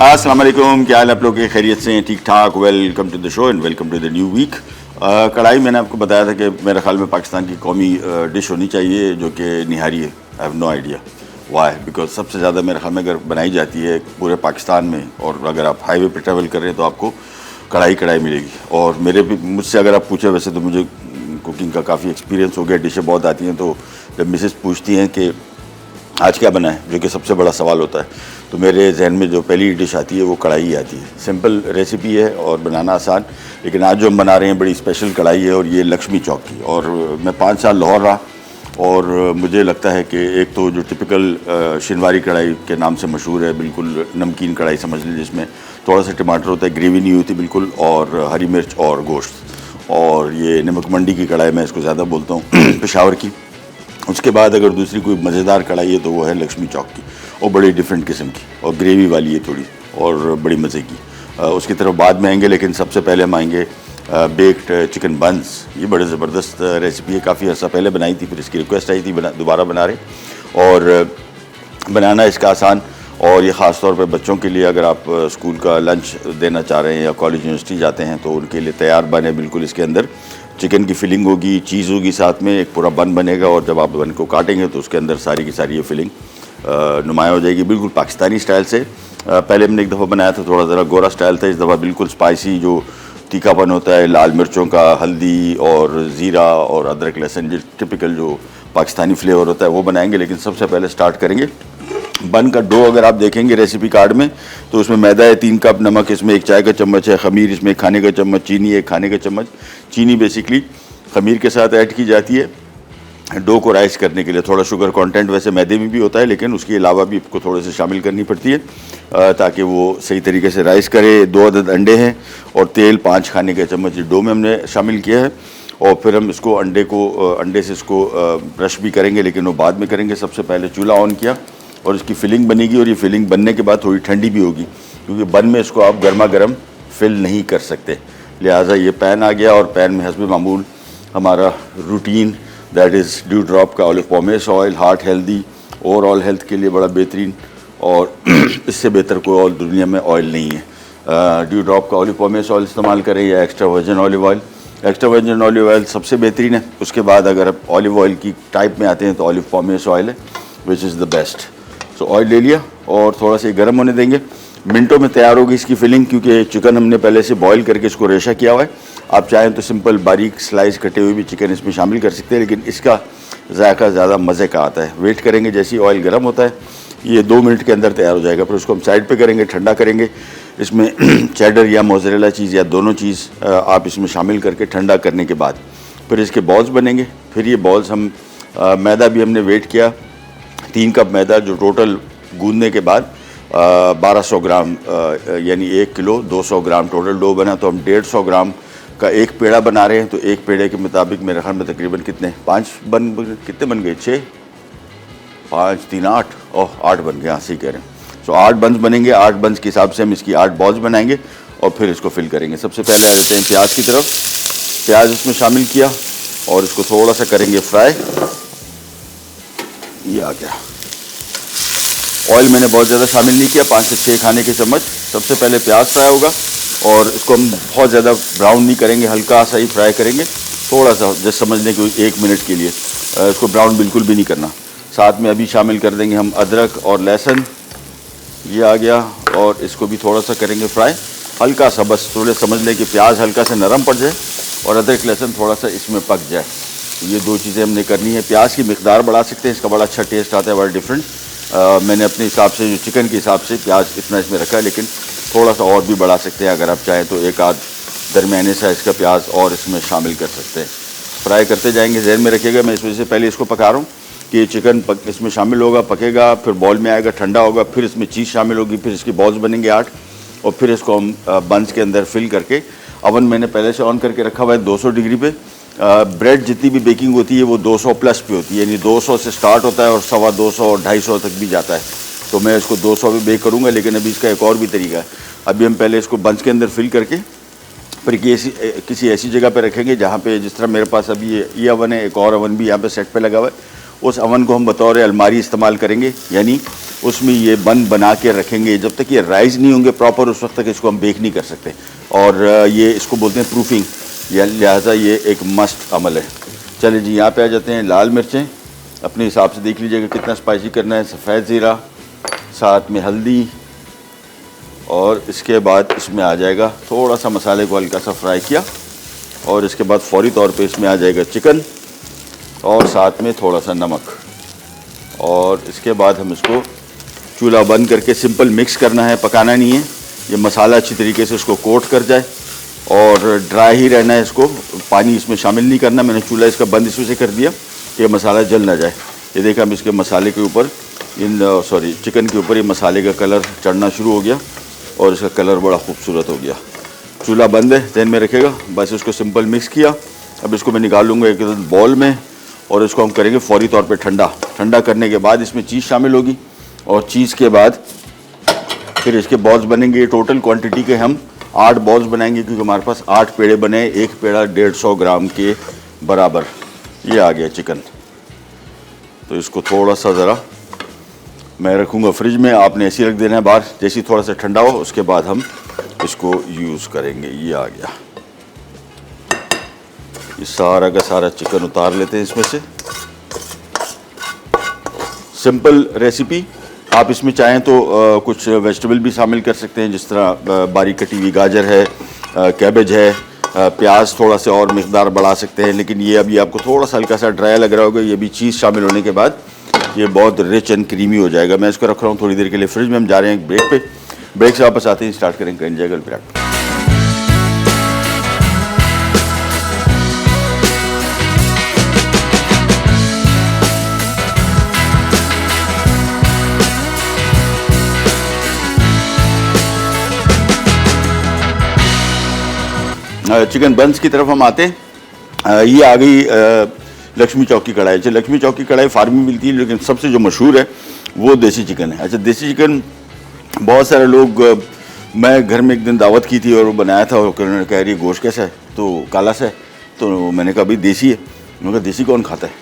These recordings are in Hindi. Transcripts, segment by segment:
अस्सलाम वालेकुम, क्या हाल आप लोग के? खैरियत से हैं? ठीक ठाक। Welcome to the show and welcome to the new week. कढ़ाई मैंने आपको बताया था कि मेरे ख्याल में पाकिस्तान की कौमी डिश होनी चाहिए जो कि निहारी है। I have no idea why, because सबसे ज़्यादा मेरे ख्याल में अगर बनाई जाती है पूरे पाकिस्तान में, और अगर आप हाईवे पे ट्रैवल कर रहे हैं तो आपको कढ़ाई मिलेगी। और मुझसे अगर आप पूछे, वैसे तो मुझे कुकिंग का काफ़ी एक्सपीरियंस हो गया, डिशें बहुत आती हैं, तो जब मिसेस पूछती हैं कि आज क्या बना है, जो कि सबसे बड़ा सवाल होता है, तो मेरे जहन में जो पहली डिश आती है वो कढ़ाई ही आती है। सिंपल रेसिपी है और बनाना आसान, लेकिन आज जो हम बना रहे हैं बड़ी स्पेशल कढ़ाई है और ये लक्ष्मी चौक की। और मैं 5 साल लाहौर रहा और मुझे लगता है कि एक तो जो टिपिकल शिनवारी कढ़ाई के नाम से मशहूर है, बिल्कुल नमकीन कढ़ाई समझ लीजिए, जिसमें थोड़ा सा टमाटर होता है, ग्रेवी नहीं होती बिल्कुल, और हरी मिर्च और गोश्त। और ये नमक मंडी की कढ़ाई मैं इसको ज़्यादा बोलता हूँ, पेशावर की। उसके बाद अगर दूसरी कोई मज़ेदार कढ़ाई है तो वो है लक्ष्मी चौक की, और बड़ी डिफरेंट किस्म की और ग्रेवी वाली है थोड़ी, और बड़ी मज़े की। उसकी तरफ बाद में आएंगे, लेकिन सबसे पहले हम आएंगे बेक्ड चिकन बंस। ये बड़े ज़बरदस्त रेसिपी है, काफ़ी अर्सा पहले बनाई थी, फिर इसकी रिक्वेस्ट आई थी दोबारा बना रहे। और बनाना इसका आसान, और ये ख़ास तौर पे बच्चों के लिए, अगर आप स्कूल का लंच देना चाह रहे हैं या कॉलेज यूनिवर्सिटी जाते हैं तो उनके लिए तैयार बने बिल्कुल। इसके अंदर चिकन की फिलिंग होगी, चीज़ होगी, साथ में एक पूरा बन बनेगा, और जब आप बन को काटेंगे तो उसके अंदर सारी की सारी ये फिलिंग नुमाया हो जाएगी, बिल्कुल पाकिस्तानी स्टाइल से। पहले हमने एक दफ़ा बनाया था, थोड़ा ज़रा गोरा स्टाइल था। इस दफ़ा बिल्कुल स्पाइसी जो तीखापन होता है, लाल मिर्चों का, हल्दी और ज़ीरा और अदरक लहसुन, जो टिपिकल जो पाकिस्तानी फ्लेवर होता है वो बनाएंगे। लेकिन सबसे पहले स्टार्ट करेंगे बन का डो। अगर आप देखेंगे रेसिपी कार्ड में तो उसमें मैदा है 3 कप, नमक इसमें 1 चाय का चम्मच है, खमीर इसमें 1 खाने का चम्मच, चीनी 1 खाने का चम्मच। चीनी बेसिकली खमीर के साथ ऐड की जाती है डो को राइस करने के लिए। थोड़ा शुगर कंटेंट वैसे मैदे में भी होता है, लेकिन उसके अलावा भी आपको थोड़े से शामिल करनी पड़ती है ताकि वो सही तरीके से राइस करे। 2 अदद अंडे हैं और तेल 5 खाने का चम्मच डो में हमने शामिल किया है। और फिर हम इसको अंडे से इसको ब्रश भी करेंगे, लेकिन वो बाद में करेंगे। सबसे पहले चूल्हा ऑन किया और इसकी फिलिंग बनेगी, और ये फिलिंग बनने के बाद थोड़ी ठंडी भी होगी, क्योंकि बन में इसको आप गर्मा गर्म फिल नहीं कर सकते। लिहाजा ये पैन आ गया, और पैन में हस्ब मामूल हमारा routine, that is dew drop का olive pomace oil, heart healthy, overall health के लिए बड़ा बेहतरीन, और इससे बेहतर कोई और दुनिया में ऑयल नहीं है। ड्यू ड्रॉप का ऑलिव पॉमेस ऑयल इस्तेमाल करें या extra virgin olive oil. Extra virgin olive oil सबसे बेहतरीन है। उसके बाद अगर आप ऑलिव ऑयल की टाइप में आते हैं तो ऑलिव पॉमेस ऑयल है, विच इज़ द बेस्ट। तो ऑयल ले लिया और थोड़ा सा गर्म होने देंगे। मिनटों में तैयार होगी इसकी फिलिंग, क्योंकि चिकन हमने पहले से बॉईल करके इसको रेशा किया हुआ है। आप चाहें तो सिंपल बारीक स्लाइस कटे हुए भी चिकन इसमें शामिल कर सकते हैं, लेकिन इसका जायका ज़्यादा मज़े का आता है। वेट करेंगे, जैसे ही ऑयल गर्म होता है ये 2 मिनट के अंदर तैयार हो जाएगा। फिर उसको हम साइड पे करेंगे, ठंडा करेंगे। इसमें चेडर या मोज़रेला चीज़ या दोनों चीज़ आप इसमें शामिल करके ठंडा करने के बाद फिर इसके बॉल्स बनेंगे। फिर ये बॉल्स हम मैदा भी हमने वेट किया, 3 कप मैदा, जो टोटल गूंदने के बाद 1200 ग्राम यानी 1 किलो 200 ग्राम टोटल डो बना। तो हम 150 ग्राम का एक पेड़ा बना रहे हैं, तो एक पेड़े के मुताबिक मेरे ख्याल में तकरीबन कितने 5 कितने बन गए, 6 5 3 8 8 बन गए, हाँ सही कह रहे हैं। सो 8 बंस बनेंगे। 8 बंस के हिसाब से हम इसकी 8 बॉल्स बनाएंगे और फिर इसको फिल करेंगे। सबसे पहले आ जाते हैं प्याज की तरफ। प्याज इसमें शामिल किया और इसको थोड़ा सा करेंगे फ्राई। ये आ गया। ऑयल मैंने बहुत ज़्यादा शामिल नहीं किया, 5 से 6 खाने के चम्मच। सबसे पहले प्याज फ्राई होगा, और इसको हम बहुत ज़्यादा ब्राउन नहीं करेंगे, हल्का सा ही फ्राई करेंगे, थोड़ा सा, जस्ट समझने के 1 मिनट के लिए। इसको ब्राउन बिल्कुल भी नहीं करना। साथ में अभी शामिल कर देंगे हम अदरक और लहसुन। ये आ गया, और इसको भी थोड़ा सा करेंगे फ्राई, हल्का सा, बस थोड़े समझ लें कि प्याज हल्का सा नरम पड़ जाए और अदरक लहसुन थोड़ा सा इसमें पक जाए। ये 2 चीज़ें हमने करनी है। प्याज की मिकदार बढ़ा सकते हैं, इसका बड़ा अच्छा टेस्ट आता है, बड़ा डिफरेंट। मैंने अपने हिसाब से, जो चिकन के हिसाब से प्याज इतना इसमें रखा है, लेकिन थोड़ा सा और भी बढ़ा सकते हैं। अगर आप चाहें तो 1 आध दरमियाने साइज़ का प्याज और इसमें शामिल कर सकते हैं। फ्राई करते जाएंगे, जहन में रखिएगा मैं इस वजह से पहले इसको पका रहा हूँ कि ये चिकन इसमें शामिल होगा, पकेगा, फिर बॉल में आएगा, ठंडा होगा, फिर इसमें चीज़ शामिल होगी, फिर इसकी बॉल्स बनेंगे 8, और फिर इसको हम बंस के अंदर फिल करके, अवन मैंने पहले से ऑन करके रखा हुआ है 200 डिग्री पे। ब्रेड जितनी भी बेकिंग होती है वो 200 प्लस पे होती है, यानी 200 से स्टार्ट होता है और 225 और 250 तक भी जाता है। तो मैं इसको 200 पे बेक करूँगा, लेकिन अभी इसका एक और भी तरीका है। अभी हम पहले इसको बंस के अंदर फिल करके फिर किसी ऐसी जगह पे रखेंगे जहाँ पे, जिस तरह मेरे पास अभी ये अवन है, एक और अवन भी यहाँ पे सेट पे लगा हुआ है, उस अवन को हम बतौर अलमारी इस्तेमाल करेंगे। यानी उसमें ये बन बना के रखेंगे। जब तक ये राइज नहीं होंगे प्रॉपर उस वक्त तक इसको हम बेक नहीं कर सकते। और ये इसको बोलते हैं प्रूफिंग, या लिहाजा ये एक मस्ट अमल है। चलिए जी, यहाँ पे आ जाते हैं। लाल मिर्चें अपने हिसाब से देख लीजिएगा कितना स्पाइसी करना है। सफ़ेद ज़ीरा, साथ में हल्दी, और इसके बाद इसमें आ जाएगा थोड़ा सा मसाले को हल्का सा फ्राई किया, और इसके बाद फौरी तौर पे इसमें आ जाएगा चिकन, और साथ में थोड़ा सा नमक। और इसके बाद हम इसको चूल्हा बंद करके सिंपल मिक्स करना है, पकाना नहीं है। ये मसाला अच्छी तरीके से इसको कोट कर जाए और ड्राई ही रहना है, इसको पानी इसमें शामिल नहीं करना। मैंने चूल्हा इसका बंद इस वजह से कर दिया कि मसाला जल ना जाए। ये देखा, हम इसके मसाले के ऊपर चिकन के ऊपर ये मसाले का कलर चढ़ना शुरू हो गया, और इसका कलर बड़ा खूबसूरत हो गया। चूल्हा बंद है, ध्यान में रखेगा। बस इसको सिंपल मिक्स किया। अब इसको मैं निकाल लूँगा एक बॉल में, और इसको हम करेंगे फौरी तौर पे ठंडा। ठंडा करने के बाद इसमें चीज़ शामिल होगी, और चीज़ के बाद फिर इसके बॉल्स बनेंगे। टोटल क्वांटिटी के हम 8 बॉल्स बनाएंगे, क्योंकि हमारे पास 8 पेड़े बने, एक पेड़ा 150 ग्राम के बराबर। ये आ गया चिकन। तो इसको थोड़ा सा ज़रा मैं रखूँगा फ्रिज में, आपने ऐसे रख देना है बाहर। जैसे ही थोड़ा सा ठंडा हो उसके बाद हम इसको यूज़ करेंगे। ये आ गया। ये सारा का सारा चिकन उतार लेते हैं इसमें से। Simple recipe. आप इसमें चाहें तो कुछ वेजिटेबल भी शामिल कर सकते हैं, जिस तरह बारीक कटी हुई गाजर है, कैबेज है, प्याज थोड़ा सा और मिकदार बढ़ा सकते हैं। लेकिन ये अभी आपको थोड़ा सा हल्का सा ड्राई लग रहा होगा। ये भी चीज़ शामिल होने के बाद ये बहुत रिच एंड क्रीमी हो जाएगा। मैं इसको रख रहा हूँ थोड़ी देर के लिए फ्रिज में। हम जा रहे हैं एक ब्रेक पे। ब्रेक से वापस आते हैं, स्टार्ट करेंगे इंजॉय विराट। चिकन बंस की तरफ हम आते हैं। ये आ गई लक्ष्मी चौक की कढ़ाई। लक्ष्मी चौक की कढ़ाई फार्मी मिलती है, लेकिन सबसे जो मशहूर है वो देसी चिकन है। अच्छा, देसी चिकन बहुत सारे लोग, मैं घर में एक दिन दावत की थी और वो बनाया था, और उन्होंने कह रही गोश्त कैसा है, तो काला सा है। तो मैंने कहा भाई देसी है। उन्होंने कहा देसी कौन खाता है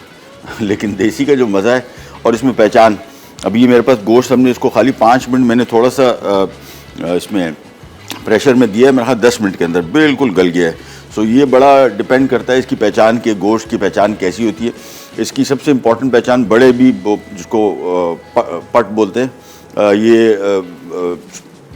लेकिन देसी का जो मज़ा है और इसमें पहचान। अभी ये मेरे पास गोश्त, हमने इसको खाली 5 मिनट मैंने थोड़ा सा इसमें प्रेशर में दिया है, मेरा 10 मिनट के अंदर बिल्कुल गल गया है। सो ये बड़ा डिपेंड करता है इसकी पहचान के, गोश्त की पहचान कैसी होती है। इसकी सबसे इम्पॉर्टेंट पहचान बड़े भी, जिसको पट बोलते हैं, ये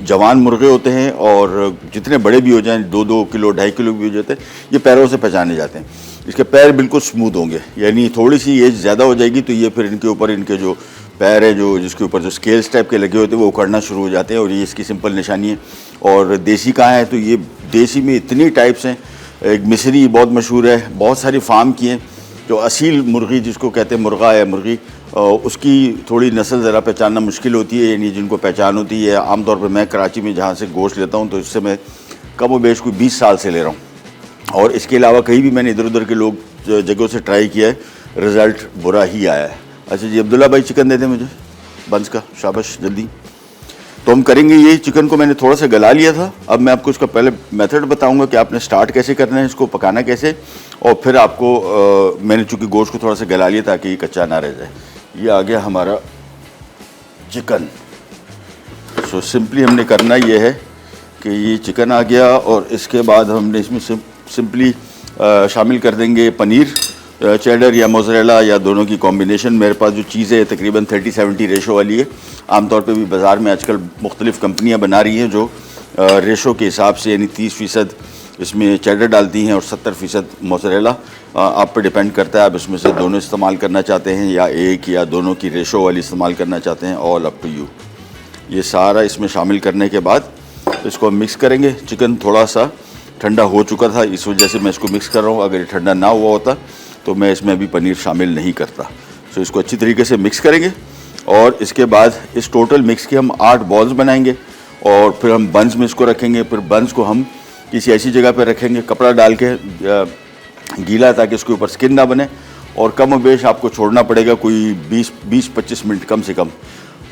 जवान मुर्गे होते हैं, और जितने बड़े भी हो जाएं, 2-2 किलो 2.5 किलो भी हो जाते हैं, ये पैरों से पहचाने जाते हैं। इसके पैर बिल्कुल स्मूथ होंगे, यानी थोड़ी सी एज ज़्यादा हो जाएगी तो ये फिर इनके ऊपर, इनके जो पैर है, जो जिसके ऊपर जो स्केल्स टाइप के लगे होते हैं, वो उखड़ना शुरू हो जाते हैं, और ये इसकी सिंपल निशानी है। और देसी कहाँ है, तो ये देसी में इतनी टाइप्स हैं। एक मिस्री बहुत मशहूर है, बहुत सारी फार्म की हैं। जो असील मुर्गी जिसको कहते हैं, मुर्गा या मुर्गी, उसकी थोड़ी नस्ल ज़रा पहचानना मुश्किल होती है, यानी जिनको पहचान होती है। आमतौर पर मैं कराची में जहाँ से गोश्त लेता हूँ, तो इससे मैं कम व बेश कोई 20 साल से ले रहा हूँ, और इसके अलावा कहीं भी मैंने इधर उधर के लोग जगहों से ट्राई किया है, रिज़ल्ट बुरा ही आया है। अच्छा जी, अब्दुल्ला भाई चिकन दे दें मुझे बंस का, शाबाश जल्दी। तो हम करेंगे ये, चिकन को मैंने थोड़ा सा गला लिया था। अब मैं आपको इसका पहले मेथड बताऊंगा कि आपने स्टार्ट कैसे करना है, इसको पकाना कैसे, और फिर आपको मैंने चूँकि गोश्त को थोड़ा सा गला लिया ताकि ये कच्चा ना रह जाए। ये आ गया हमारा चिकन। सो सिंपली हमने करना ये है कि ये चिकन आ गया, और इसके बाद हमने इसमें सिंपली शामिल कर देंगे पनीर, चेडर या मोज़रेला या दोनों की कॉम्बिनेशन। मेरे पास जो चीज़ है तकरीबन 30-70 रेशो वाली है। आमतौर पे भी बाज़ार में आजकल मुख्तलिफ़ कंपनियां बना रही हैं जो रेशो के हिसाब से, यानी 30% इसमें चेडर डालती हैं और 70% मोज़रेला। आप पे डिपेंड करता है, आप इसमें से दोनों इस्तेमाल करना चाहते हैं या एक या दोनों की रेशो वाली इस्तेमाल करना चाहते हैं, ऑल अप टू यू। ये सारा इसमें शामिल करने के बाद इसको हम मिक्स करेंगे। चिकन थोड़ा सा ठंडा हो चुका था, इस वजह से मैं इसको मिक्स कर रहा हूँ। अगर ये ठंडा ना हुआ होता तो मैं इसमें अभी पनीर शामिल नहीं करता। सो इसको अच्छी तरीके से मिक्स करेंगे, और इसके बाद इस टोटल मिक्स के हम 8 बॉल्स बनाएंगे, और फिर हम बंस में इसको रखेंगे। फिर बंस को हम किसी ऐसी जगह पर रखेंगे, कपड़ा डाल के गीला, ताकि इसके ऊपर स्किन ना बने, और कम बेश आपको छोड़ना पड़ेगा कोई 20-25 मिनट कम से कम।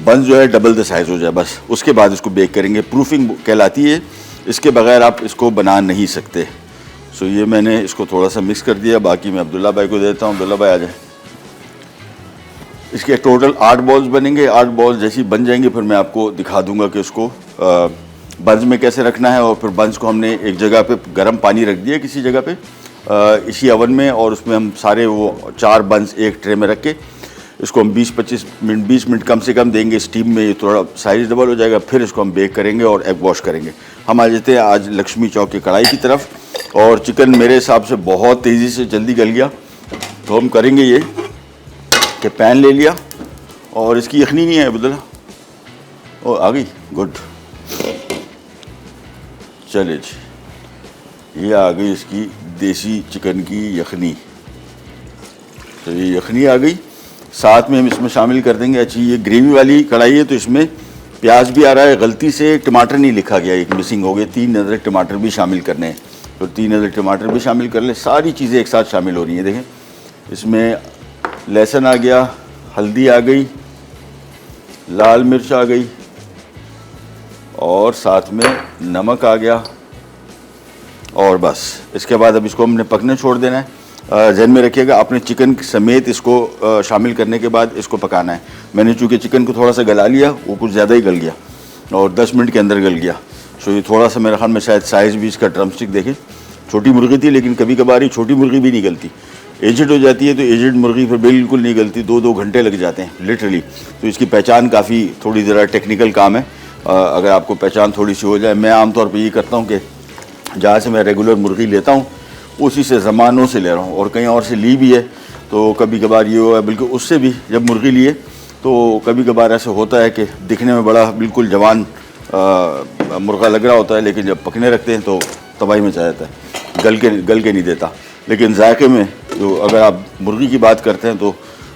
बंस जो है डबल द साइज़ हो जाए बस, उसके बाद इसको बेक करेंगे। प्रूफिंग कहलाती है, इसके बगैर आप इसको बना नहीं सकते। सो ये मैंने इसको थोड़ा सा मिक्स कर दिया। बाकी मैं अब्दुल्ला भाई को देता हूँ। अब्दुल्ला भाई आ जाए। इसके टोटल 8 बॉल्स बनेंगे। 8 बॉल्स जैसी बन जाएंगे फिर मैं आपको दिखा दूंगा कि उसको बंस में कैसे रखना है। और फिर बंस को हमने एक जगह पे गर्म पानी रख दिया किसी जगह पे इसी ओवन में, और उसमें हम सारे वो 4 बंस एक ट्रे में रख के इसको हम 20 मिनट कम से कम देंगे स्टीम में। ये थोड़ा साइज डबल हो जाएगा, फिर इसको हम बेक करेंगे और एग वॉश करेंगे। हम आ जाते हैं आज लक्ष्मी चौक की कढ़ाई की तरफ। और चिकन मेरे हिसाब से बहुत तेज़ी से जल्दी गल गया, तो हम करेंगे ये कि पैन ले लिया, और इसकी यखनी नहीं है अब्दुल्ला, ओ आ गई, गुड, चले जी, ये आ गई इसकी देसी चिकन की यखनी। तो ये यखनी आ गई, साथ में हम इसमें शामिल कर देंगे। अच्छी ये ग्रेवी वाली कढ़ाई है तो इसमें प्याज भी आ रहा है, गलती से टमाटर नहीं लिखा गया, एक मिसिंग हो गया। 3 अदरक टमाटर भी शामिल करने हैं, तो 3 अदरक टमाटर भी शामिल कर ले। सारी चीज़ें एक साथ शामिल हो रही हैं। देखें इसमें लहसुन आ गया, हल्दी आ गई, लाल मिर्च आ गई, और साथ में नमक आ गया, और बस इसके बाद अब इसको हमने पकने छोड़ देना है। जहन में रखिएगा आपने चिकन समेत इसको शामिल करने के बाद इसको पकाना है। मैंने चूँकि चिकन को थोड़ा सा गला लिया, वो कुछ ज़्यादा ही गल गया और 10 मिनट के अंदर गल गया। सो ये थोड़ा सा मेरे ख्याल में शायद साइज़ भी इसका ड्रमस्टिक देखें, छोटी मुर्गी थी, लेकिन कभी कभार ही छोटी मुर्गी भी नहीं गलती। एजेड हो जाती है तो एजेड मुर्गी फिर बिल्कुल नहीं गलती, 2-2 घंटे लग जाते हैं लिटरली। तो इसकी पहचान काफ़ी थोड़ी ज़रा टेक्निकल काम है। अगर आपको पहचान थोड़ी सी हो जाए, मैं आमतौर पर ये करता हूँ कि जहाँ से मैं रेगुलर मुर्गी लेता हूँ उसी से ज़मानों से ले रहा हूँ, और कहीं और से ली भी है। तो कभी कभार ये हुआ, बिल्कुल उससे भी जब मुर्गी लिए तो कभी कभार ऐसा होता है कि दिखने में बड़ा बिल्कुल जवान मुर्गा लग रहा होता है, लेकिन जब पकने रखते हैं तो तबाही मचा जाता है, गल के नहीं देता। लेकिन जायके में तो अगर आप मुर्गी की बात करते हैं तो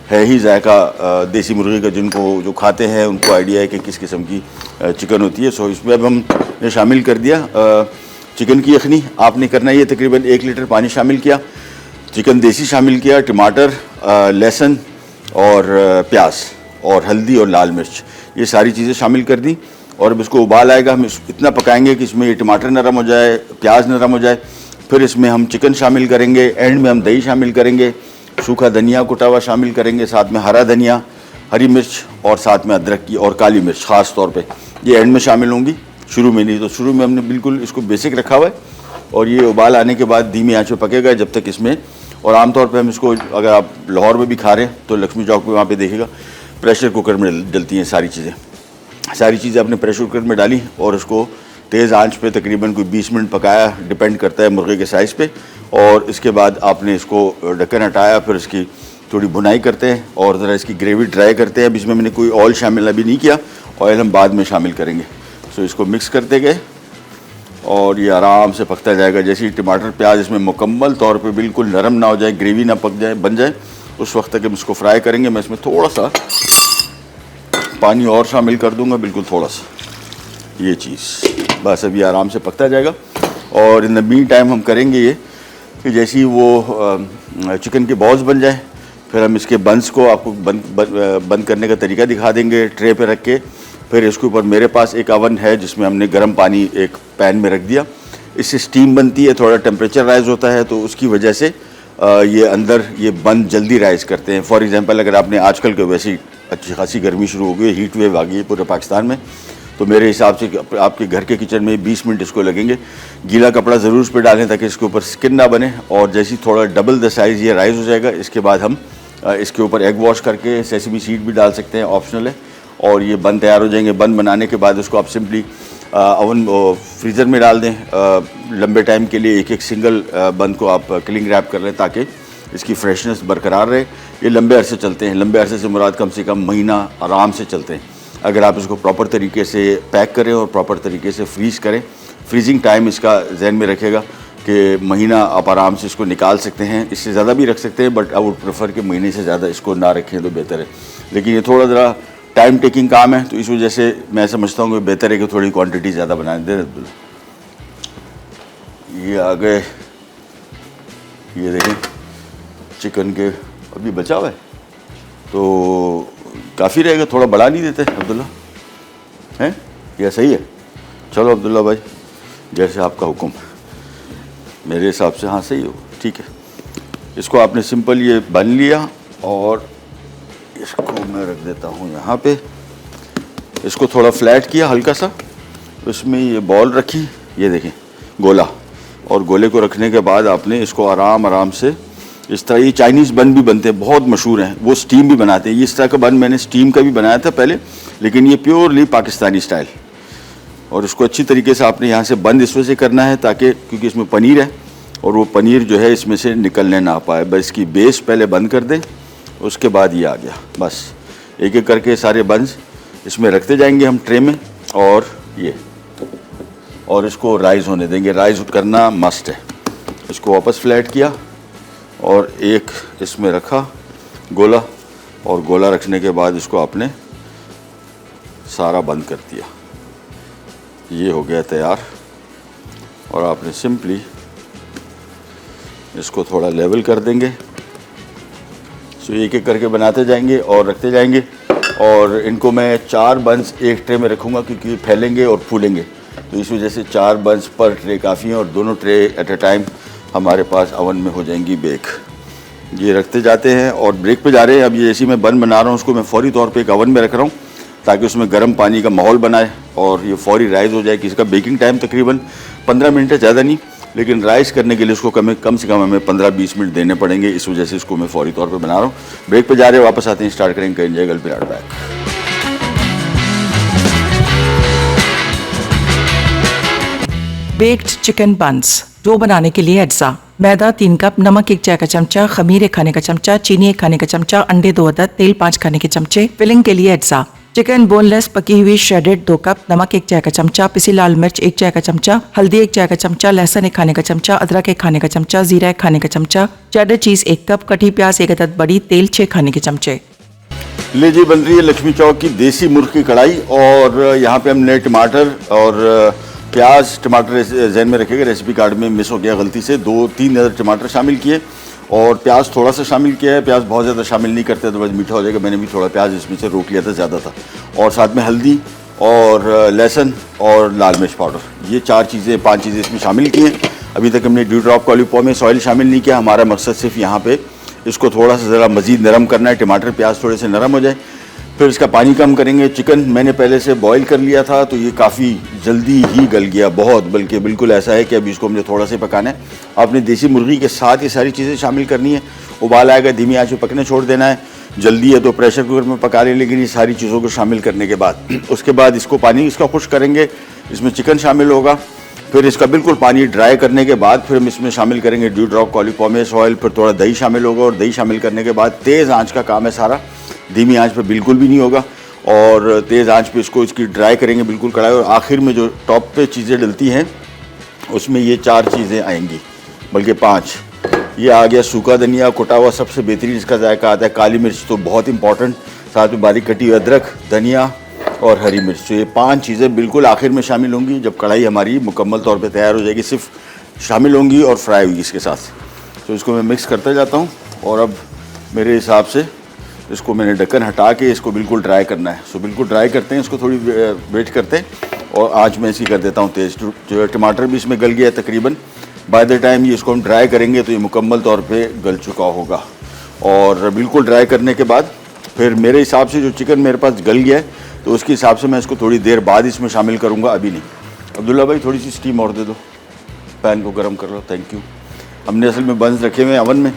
है ही जायका देसी मुर्गी का, जिनको जो खाते हैं उनको आइडिया है कि किस किस्म की चिकन होती है। सो इसमें अब हमने शामिल कर दिया चिकन की यखनी। आपने करना ये तकरीबन 1 लीटर पानी शामिल किया, चिकन देसी शामिल किया, टमाटर, लहसुन और प्याज और हल्दी और लाल मिर्च, ये सारी चीज़ें शामिल कर दी। और अब इसको उबाल आएगा, हम इतना पकाएंगे कि इसमें ये टमाटर नरम हो जाए, प्याज नरम हो जाए। फिर इसमें हम चिकन शामिल करेंगे, एंड में हम दही शामिल करेंगे, सूखा धनिया कुटा हुआ शामिल करेंगे, साथ में हरा धनिया, हरी मिर्च और साथ में अदरक की और काली मिर्च ख़ास तौर पे ये एंड में शामिल होंगी, शुरू में नहीं। तो शुरू में हमने बिल्कुल इसको बेसिक रखा हुआ है, और ये उबाल आने के बाद धीमी आंच पे पकेगा जब तक इसमें। और आमतौर पे हम इसको, अगर आप लाहौर में भी खा रहे हैं तो लक्ष्मी चौक पे वहाँ पे देखिएगा प्रेशर कुकर में डलती हैं सारी चीज़ें आपने प्रेशर कुकर में डाली और उसको तेज़ आंच पे तकरीबन कोई 20 मिनट पकाया, डिपेंड करता है मुर्गे के साइज़ पे। और इसके बाद आपने इसको ढक्कन हटाया, फिर इसकी थोड़ी भुनाई करते हैं और ज़रा इसकी ग्रेवी ड्राई करते हैं। अब इसमें मैंने कोई ऑयल शामिल अभी नहीं किया, ऑयल हम बाद में शामिल करेंगे। सो इसको मिक्स करते गए और ये आराम से पकता जाएगा। जैसे ही टमाटर प्याज इसमें मुकम्मल तौर पे बिल्कुल नरम ना हो जाए, ग्रेवी ना पक जाए, बन जाए, उस वक्त तक हम इसको फ्राई करेंगे। मैं इसमें थोड़ा सा पानी और शामिल कर दूंगा, बिल्कुल थोड़ा सा, ये चीज़ बस अभी आराम से पकता जाएगा। और इन द मीन टाइम हम करेंगे ये कि जैसे ही वो चिकन के बॉल्स बन जाए, फिर हम इसके बंस को आपको बंद करने का तरीका दिखा देंगे ट्रे पे रख के। फिर इसके ऊपर मेरे पास एक अवन है जिसमें हमने गर्म पानी एक पैन में रख दिया, इससे स्टीम बनती है, थोड़ा टेम्परेचर राइज़ होता है, तो उसकी वजह से ये अंदर ये बंद जल्दी राइज करते हैं। फॉर एग्जांपल अगर आपने आजकल के वैसी अच्छी खासी गर्मी शुरू हो गई, हीट वेव आ गई है पूरे पाकिस्तान में, तो मेरे हिसाब से आपके घर के किचन में 20 मिनट इसको लगेंगे। गीला कपड़ा ज़रूर उस पर डालें ताकि इसके ऊपर स्किन ना बने। और जैसे थोड़ा डबल द साइज़ ये राइज़ हो जाएगा, इसके बाद हम इसके ऊपर एग वॉश करके सेसमी सीड भी डाल सकते हैं, ऑप्शनल है। और ये बन तैयार हो जाएंगे। बन बनाने के बाद उसको आप सिंपली ओवन फ्रीज़र में डाल दें लंबे टाइम के लिए। एक सिंगल बन को आप क्लिंग रैप कर लें ताकि इसकी फ्रेशनेस बरकरार रहे। ये लंबे अरसे चलते हैं, लंबे अरसे से मुराद कम से कम महीना आराम से चलते हैं अगर आप इसको प्रॉपर तरीके से पैक करें और प्रॉपर तरीके से फ्रीज़ करें। फ्रीजिंग टाइम इसका जहन में रखेगा कि महीना आप आराम से इसको निकाल सकते हैं, इससे ज़्यादा भी रख सकते हैं, बट आई वुड प्रेफर कि महीने से ज़्यादा इसको ना रखें तो बेहतर है। लेकिन ये थोड़ा ज़रा टाइम टेकिंग काम है, तो इस वजह से मैं समझता हूँ कि बेहतर है कि थोड़ी क्वांटिटी ज़्यादा बना दें। ये आ गए, ये देखें चिकन के अभी बचा हुआ है तो काफ़ी रहेगा, थोड़ा बढ़ा नहीं देते अब्दुल्ला, हैं या सही है? चलो अब्दुल्ला भाई जैसे आपका हुक्म, मेरे हिसाब से हाँ सही हो, ठीक है। इसको आपने सिंपल ये बन लिया और इसको मैं रख देता हूँ यहाँ पे। इसको थोड़ा फ्लैट किया हल्का सा, इसमें ये बॉल रखी, ये देखें गोला, और गोले को रखने के बाद आपने इसको आराम आराम से इस तरह, ये चाइनीज़ बन भी बनते हैं, बहुत मशहूर हैं, वो स्टीम भी बनाते हैं। इस तरह का बन मैंने स्टीम का भी बनाया था पहले, लेकिन ये प्योरली पाकिस्तानी स्टाइल। और इसको अच्छी तरीके से आपने यहाँ से बंद इस वजह से करना है ताकि, क्योंकि इसमें पनीर है और वो पनीर जो है इसमें से निकलने ना पाए। बस इसकी बेस पहले बंद कर दें, उसके बाद ये आ गया। बस एक एक करके सारे बंस इसमें रखते जाएंगे हम ट्रे में, और इसको राइज़ होने देंगे। राइज़ करना मस्ट है। इसको वापस फ्लैट किया और एक इसमें रखा गोला, और गोला रखने के बाद इसको आपने सारा बंद कर दिया। ये हो गया तैयार। और आपने सिंपली इसको थोड़ा लेवल कर देंगे। सो एक एक करके बनाते जाएंगे और रखते जाएंगे। और इनको मैं 4 बंस एक ट्रे में रखूँगा क्योंकि फैलेंगे और फूलेंगे, तो इस वजह से 4 बंस पर ट्रे काफ़ी हैं और दोनों ट्रे एट अ टाइम हमारे पास अवन में हो जाएंगी बेक। ये रखते जाते हैं और ब्रेक पे जा रहे हैं। अब ये जैसी मैं बन बना रहा हूँ उसको मैं फौरी तौर पे एक अवन में रख रहा हूँ ताकि उसमें गर्म पानी का माहौल बनाए और ये फौरी राइज़ हो जाए। कि इसका बेकिंग टाइम तकरीबन 15 मिनट है, ज़्यादा नहीं, लेकिन राइस करने के लिए उसको कम से कम हमें 15-20 मिनट देने पड़ेंगे। इस वजह से इसको मैं फौरी तौर पर बना रहा हूँ। ब्रेक पे जा रहे हैं, वापस आते हैं, स्टार्ट करेंगे। एंजॉय गल बैक। बेक्ड चिकन बंस। डो बनाने के लिए अज्जा: मैदा 3 कप, नमक 1 चाय का चमचा, खमीर 1 खाने का चमचा, चीनी 1 खाने का चमचा, अंडे 2 अदद, तेल 5 खाने के चमचे। फिलिंग के लिए अज्जा: चिकन बोनलेस पकी हुई श्रेडेड 2 कप, नमक 1 चाय का चमचा, पिसी लाल मिर्च 1 चाय का चमचा, हल्दी 1 चाय का चमचा, लहसुन 1 खाने का चमचा, अदरक 1 खाने का चमचा, जीरा 1 खाने का चमचा, चेडर चीज 1 कप, कटी प्याज 1 अदद बड़ी, तेल 6 खाने के चमचे। ले जी, बन रही है लक्ष्मी चौक की देसी मुर्ग की कढ़ाई। और यहाँ पे हमने टमाटर और प्याज, टमाटर जहन में रखेगा, रेसिपी कार्ड में मिस हो गया गलती से, 2-3 अदर टमाटर शामिल किए और प्याज थोड़ा सा शामिल किया है। प्याज बहुत ज़्यादा शामिल नहीं करते तो बस मीठा हो जाएगा, मैंने भी थोड़ा प्याज इसमें से रोक लिया था, ज़्यादा था। और साथ में हल्दी और लहसुन और लाल मिर्च पाउडर, ये 5 चीज़ें इसमें शामिल की हैं। अभी तक हमने dew drop olive pomace oil शामिल नहीं किया। हमारा मकसद सिर्फ यहाँ पे इसको थोड़ा सा ज़रा मज़ीद नरम करना है, टमाटर प्याज थोड़े से नरम हो जाए, फिर इसका पानी कम करेंगे। चिकन मैंने पहले से बॉईल कर लिया था तो ये काफ़ी जल्दी ही गल गया, बहुत, बल्कि बिल्कुल ऐसा है कि अभी इसको मुझे थोड़ा सा पकाना है। आपने देसी मुर्गी के साथ ये सारी चीज़ें शामिल करनी है। उबाल आएगा, धीमी आंच पे पकने छोड़ देना है। जल्दी है तो प्रेशर कुकर में पका लें, लेकिन ये सारी चीज़ों को शामिल करने के बाद उसके बाद इसको पानी इसका खुश्क करेंगे, इसमें चिकन शामिल होगा। फिर इसका बिल्कुल पानी ड्राई करने के बाद फिर हम इसमें शामिल करेंगे dew drop olive pomace oil, फिर थोड़ा दही शामिल होगा और दही शामिल करने के बाद तेज़ आंच का काम है सारा, धीमी आंच पे बिल्कुल भी नहीं होगा और तेज़ आंच पे इसको इसकी ड्राई करेंगे बिल्कुल कढ़ाई। और आखिर में जो टॉप पे चीज़ें डलती हैं उसमें ये 4 चीज़ें आएंगी, बल्कि 5। ये आ गया सूखा धनिया कुटा हुआ, सबसे बेहतरीन इसका जायका आता है। काली मिर्च तो बहुत इंपॉर्टेंट, साथ में बारीक कटी हुई अदरक, धनिया और हरी मिर्च। तो ये 5 चीज़ें बिल्कुल आखिर में शामिल होंगी जब कढ़ाई हमारी मुकम्मल तौर पे तैयार हो जाएगी, सिर्फ शामिल होंगी और फ्राई होगी इसके साथ। तो इसको मैं मिक्स करता जाता हूँ और अब मेरे हिसाब से इसको मैंने ढक्कन हटा के इसको बिल्कुल ड्राई करना है। सो बिल्कुल ड्राई करते हैं, इसको थोड़ी वेट करते हैं और आँच में इसकी कर देता हूँ तेज़। जो टमाटर भी इसमें गल गया है तकरीबन, बाय द टाइम ये इसको हम ड्राई करेंगे तो ये मुकम्मल तौर पे गल चुका होगा। और बिल्कुल ड्राई करने के बाद फिर मेरे हिसाब से जो चिकन मेरे पास गल गया है तो उसके हिसाब से मैं इसको थोड़ी देर बाद इसमें शामिल करूँगा, अभी नहीं। अब्दुल्ला भाई थोड़ी सी स्टीम और दे दो, पैन को गर्म कर लो, थैंक यू। हमने असल में बंस रखे हुए हैं अवन में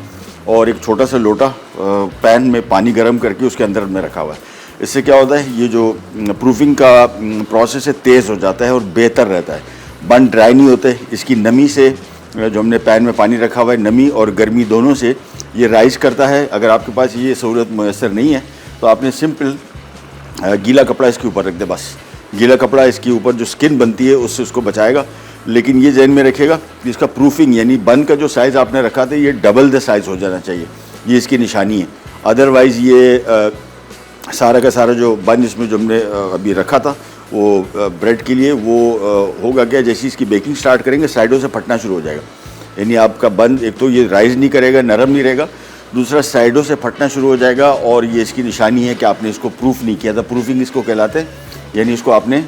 और एक छोटा सा लोटा पैन में पानी गर्म करके उसके अंदर में रखा हुआ है। इससे क्या होता है, ये जो प्रूफिंग का प्रोसेस है तेज़ हो जाता है और बेहतर रहता है, बन ड्राई नहीं होते। इसकी नमी से, जो हमने पैन में पानी रखा हुआ है, नमी और गर्मी दोनों से ये राइस करता है। अगर आपके पास ये सहूलत मैसर नहीं है तो आपने सिंपल गीला कपड़ा इसके ऊपर रख दे, बस गीला कपड़ा इसके ऊपर जो स्किन बनती है उससे उसको बचाएगा। लेकिन ये जहन में रखेगा कि इसका प्रूफिंग यानी बन का जो साइज़ आपने रखा था ये डबल द साइज़ हो जाना चाहिए, ये इसकी निशानी है। अदरवाइज़ ये सारा का सारा जो बन इसमें जो हमने अभी रखा था वो ब्रेड के लिए वो होगा क्या, जैसे इसकी बेकिंग स्टार्ट करेंगे साइडों से फटना शुरू हो जाएगा। यानी आपका बन एक तो ये राइज नहीं करेगा, नरम नहीं रहेगा, दूसरा साइडों से फटना शुरू हो जाएगा और ये इसकी निशानी है कि आपने इसको प्रूफ नहीं किया था। प्रूफिंग इसको कहलाते हैं, यानी इसको आपने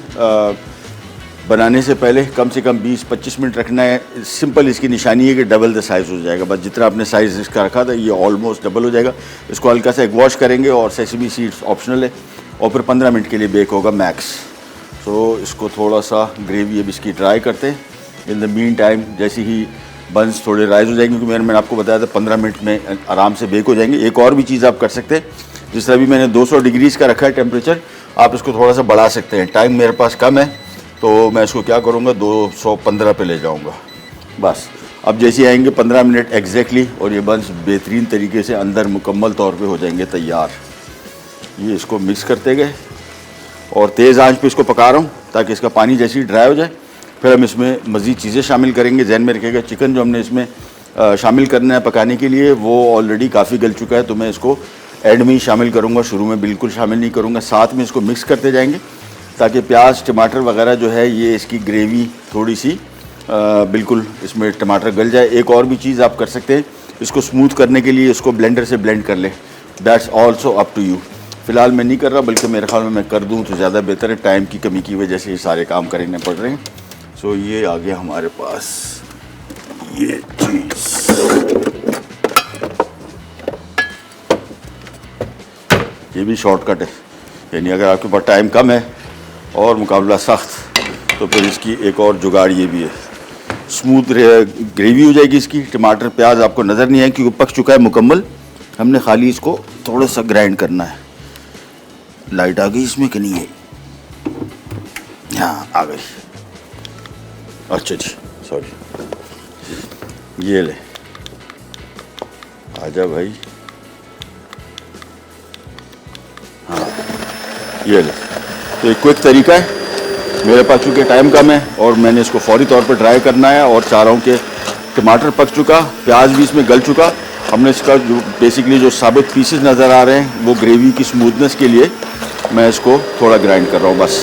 बनाने से पहले कम से कम 20-25 मिनट रखना है। सिंपल इसकी निशानी है कि डबल द साइज़ हो जाएगा, बस जितना आपने साइज़ इसका रखा था ये ऑलमोस्ट डबल हो जाएगा। इसको हल्का सा एक वॉश करेंगे और सेसमी सीड्स ऑप्शनल है, और फिर 15 मिनट के लिए बेक होगा मैक्स। तो इसको थोड़ा सा ग्रेवी अब इसकी ट्राई करते हैं। इन द मीन टाइम जैसे ही बंस थोड़े राइज हो जाएंगे, क्योंकि मैंने आपको बताया था 15 मिनट में आराम से बेक हो जाएंगे। एक और भी चीज़ आप कर सकते हैं, जिस तरह भी मैंने 200 डिग्रीज़ का रखा है टेम्परेचर, आप इसको थोड़ा सा बढ़ा सकते हैं। टाइम मेरे पास कम है तो मैं इसको क्या करूँगा 215 पे ले जाऊँगा बस। अब जैसे आएंगे 15 मिनट एग्जैक्टली और ये बंस बेहतरीन तरीके से अंदर मुकम्मल तौर पे हो जाएंगे तैयार। ये इसको मिक्स करते गए और तेज़ आंच पे इसको पका रहा हूँ ताकि इसका पानी जैसे ही ड्राई हो जाए। फिर हम इसमें मज़ीद चीज़ें शामिल करेंगे। जहन में रखिएगा चिकन जो हमने इसमें शामिल करना है पकाने के लिए वो ऑलरेडी काफ़ी गल चुका है, तो मैं इसको एंड में ही शामिल करूँगा, शुरू में बिल्कुल शामिल नहीं करूँगा। साथ में इसको मिक्स करते जाएंगे ताकि प्याज टमाटर वगैरह जो है ये इसकी ग्रेवी थोड़ी सी बिल्कुल इसमें टमाटर गल जाए। एक और भी चीज़ आप कर सकते हैं, इसको स्मूथ करने के लिए इसको ब्लेंडर से ब्लेंड कर ले, that's also up to you. फ़िलहाल मैं नहीं कर रहा, बल्कि मेरे ख्याल में मैं कर दूं तो ज़्यादा बेहतर है। टाइम की कमी की वजह से ये सारे काम करने पड़ रहे हैं। सो ये आ गया हमारे पास ये चीज़। ये भी शॉर्टकट है, यानी अगर आपके पास टाइम कम है और मुकाबला सख्त, तो फिर इसकी एक और जुगाड़ ये भी है। स्मूथ ग्रेवी हो जाएगी इसकी, टमाटर प्याज आपको नज़र नहीं आए क्योंकि पक चुका है मुकम्मल। हमने खाली इसको थोड़ा सा ग्राइंड करना है। लाइट आ गई इसमें कि नहीं है? हाँ आ गई। अच्छा जी सॉरी, ये ले आजा भाई। हाँ ये ले, तो एक क्विक तरीका है। मेरे पास चूँकि टाइम कम है और मैंने इसको फौरी तौर पर ड्राई करना है और चाह रहा हूँ कि टमाटर पक चुका, प्याज भी इसमें गल चुका। हमने इसका जो बेसिकली जो साबित पीसेस नज़र आ रहे हैं वो ग्रेवी की स्मूथनेस के लिए मैं इसको थोड़ा ग्राइंड कर रहा हूँ बस।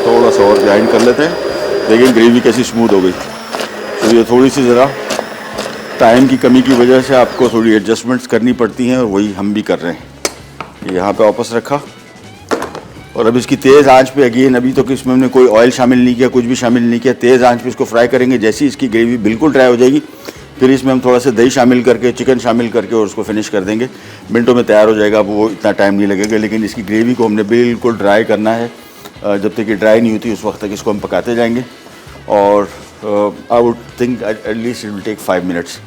थोड़ा सा और ग्राइंड कर लेते हैं। देखिए ग्रेवी कैसी स्मूथ हो गई। तो ये थोड़ी सी ज़रा टाइम की कमी की वजह से आपको थोड़ी एडजस्टमेंट्स करनी पड़ती हैं और वही हम भी कर रहे हैं। यहाँ पे वापस रखा और अब इसकी तेज़ आंच पे अगेन, अभी तो इसमें हमने कोई ऑयल शामिल नहीं किया, कुछ भी शामिल नहीं किया। तेज़ आंच पे इसको फ्राई करेंगे। जैसे ही इसकी ग्रेवी बिल्कुल ड्राई हो जाएगी फिर इसमें हम थोड़ा सा दही शामिल करके, चिकन शामिल करके और उसको फिनिश कर देंगे। मिनटों में तैयार हो जाएगा, वो इतना टाइम नहीं लगेगा। लेकिन इसकी ग्रेवी को हमने बिल्कुल ड्राई करना है। जब तक ये ड्राई नहीं होती उस वक्त तक इसको हम पकाते जाएंगे। और I would think at least it will take 5 minutes.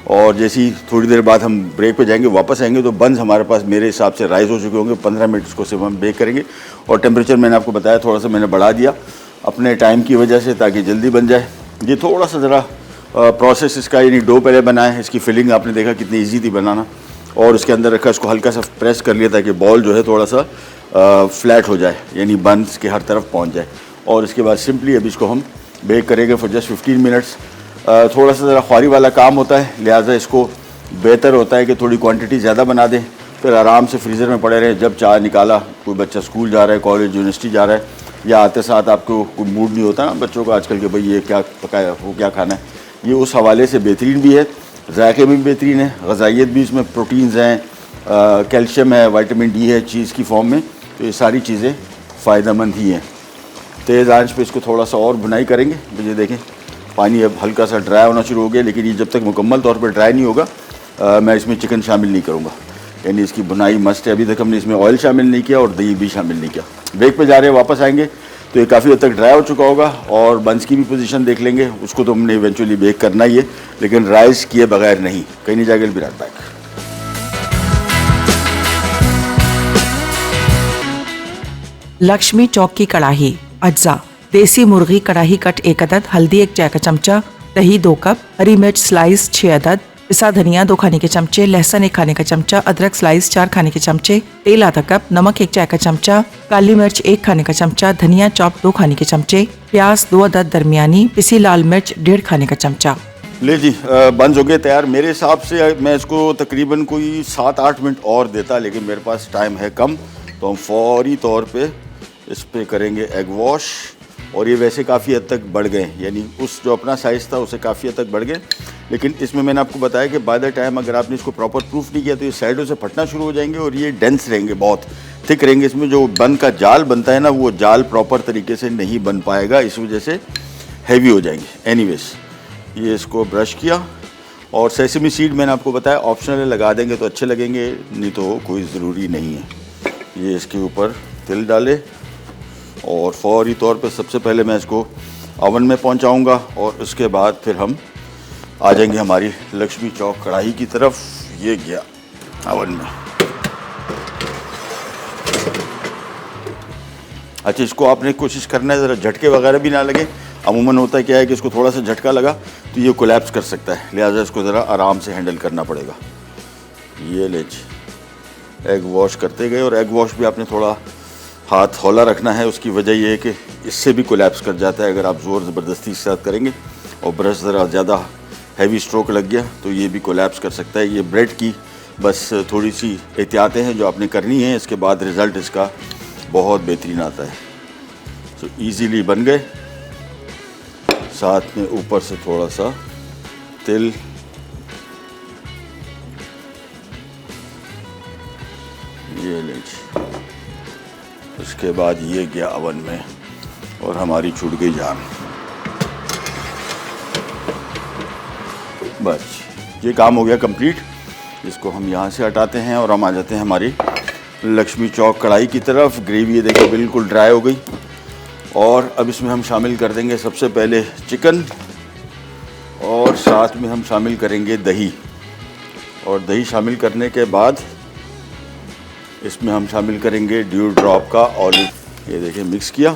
और जैसे ही थोड़ी देर बाद हम ब्रेक पे जाएंगे, वापस आएंगे तो बंस हमारे पास मेरे हिसाब से राइस हो चुके होंगे। 15 मिनट इसको सिर्फ हम बेक करेंगे। और टेम्परेचर मैंने आपको बताया थोड़ा सा मैंने बढ़ा दिया अपने टाइम की वजह से ताकि जल्दी बन जाए। ये थोड़ा सा ज़रा प्रोसेस इसका, यानी डो पहले बनाए, इसकी फिलिंग आपने देखा कितनी ईजी थी बनाना। और उसके अंदर रखा, इसको हल्का सा प्रेस कर लिया ताकि बॉल जो है थोड़ा सा फ्लैट हो जाए, यानी बंस के हर तरफ पहुँच जाए। और इसके बाद सिंपली अभी इसको हम बेक करेंगे फॉर जस्ट 15 मिनट्स। थोड़ा सा ज़रा ख्वारी वाला काम होता है, लिहाजा इसको बेहतर होता है कि थोड़ी क्वांटिटी ज़्यादा बना दें, फिर आराम से फ्रीज़र में पड़े रहे। जब चाय निकाला, कोई बच्चा स्कूल जा रहा है, कॉलेज यूनिवर्सिटी जा रहा है, या आते साथ आपको कोई मूड नहीं होता ना बच्चों का आजकल के, भाई ये क्या पकाया, वो क्या खाना है, ये उस हवाले से बेहतरीन भी है, जायके में भी बेहतरीन है, ग़ज़ाइयत भी इसमें प्रोटीन्स हैं, कैल्शियम है, विटामिन डी है चीज़ की फॉर्म में। तो ये सारी चीज़ें फ़ायदेमंद ही हैं। तेज़ आंच पे इसको थोड़ा सा और भुनाई करेंगे। मुझे देखें पानी अब हल्का सा ड्राई होना शुरू हो गया, लेकिन ये जब तक मुकम्मल तौर पर ड्राई नहीं होगा मैं इसमें चिकन शामिल नहीं करूँगा। यानी इसकी बुनाई मस्ट है। अभी तक हमने इसमें ऑयल शामिल नहीं किया और दही भी शामिल नहीं किया। ब्रेक पे जा रहे हैं, वापस आएंगे तो ये काफ़ी हद तक ड्राई हो चुका होगा। और बंस की भी पोजीशन देख लेंगे, उसको तो हमने इवेंचुअली बेक करना ही है, लेकिन राइस किए बगैर नहीं। कहीं नहीं जाएगा, विराट बैक। लक्ष्मी चौक की कड़ाही। अज्जा: देसी मुर्गी कड़ाही कट 1 अदद, हल्दी 1 चाय का चमचा, दही 2 कप, हरी मिर्च स्लाइस 6 अदद, पिसा धनिया 2 खाने के चमचे, लहसुन 1 खाने का चमचा, अदरक स्लाइस 4 खाने के चमचे, तेल आधा कप, नमक 1 चाय का चमचा, काली मिर्च 1 खाने का चमचा, धनिया चॉप 2 खाने के चमचे, प्याज 2 अदद दरमियानी, पिसी लाल मिर्च 1.5 खाने का चमचा। ले जी, बंस हो गए तैयार। मेरे हिसाब से मैं इसको तकरीबन कोई 7-8 मिनट और देता, लेकिन मेरे पास टाइम है कम, तो हम फौरी तौर पे इस पर करेंगे एग वॉश। और ये वैसे काफ़ी हद तक बढ़ गए, यानी उस जो अपना साइज़ था उससे काफ़ी हद तक बढ़ गए। लेकिन इसमें मैंने आपको बताया कि बाय द टाइम अगर आपने इसको प्रॉपर प्रूफ नहीं किया तो ये साइडों से फटना शुरू हो जाएंगे और ये डेंस रहेंगे, बहुत थिक रहेंगे। इसमें जो बन का जाल बनता है ना, वो जाल प्रॉपर तरीके से नहीं बन पाएगा, इस वजह से हैवी हो जाएंगे। एनीवेज, ये इसको ब्रश किया और सेसमी सीड मैंने आपको बताया ऑप्शनल है, लगा देंगे तो अच्छे लगेंगे, नहीं तो कोई ज़रूरी नहीं है। ये इसके ऊपर तिल डाले और फौरी तौर पे सबसे पहले मैं इसको ओवन में पहुंचाऊंगा और उसके बाद फिर हम आ जाएंगे हमारी लक्ष्मी चौक कढ़ाई की तरफ। ये गया ओवन में। अच्छा, इसको आपने कोशिश करना है ज़रा झटके वगैरह भी ना लगे। अमूमन होता है क्या है कि इसको थोड़ा सा झटका लगा तो ये कोलैप्स कर सकता है, लिहाजा इसको ज़रा आराम से हैंडल करना पड़ेगा। ये ले एग वॉश करते गए, और एग वॉश भी आपने थोड़ा हाथ हौला रखना है। उसकी वजह यह है कि इससे भी कोलैप्स कर जाता है अगर आप ज़ोर ज़बरदस्ती के साथ करेंगे और ब्रश ज़रा ज़्यादा हैवी स्ट्रोक लग गया तो ये भी कोलैप्स कर सकता है। ये ब्रेड की बस थोड़ी सी एहतियातें हैं जो आपने करनी है, इसके बाद रिज़ल्ट इसका बहुत बेहतरीन आता है। सो ईज़िली बन गए। साथ में ऊपर से थोड़ा सा तिल, ये लीजिए। उसके बाद ये गया ओवन में और हमारी छूट गई जान। बस ये काम हो गया कंप्लीट। इसको हम यहाँ से हटाते हैं और हम आ जाते हैं हमारी लक्ष्मी चौक कढ़ाई की तरफ। ग्रेवी ये देखो बिल्कुल ड्राई हो गई और अब इसमें हम शामिल कर देंगे सबसे पहले चिकन और साथ में हम शामिल करेंगे दही। और दही शामिल करने के बाद इसमें हम शामिल करेंगे ड्यू ड्रॉप का ऑलिव। ये देखिए मिक्स किया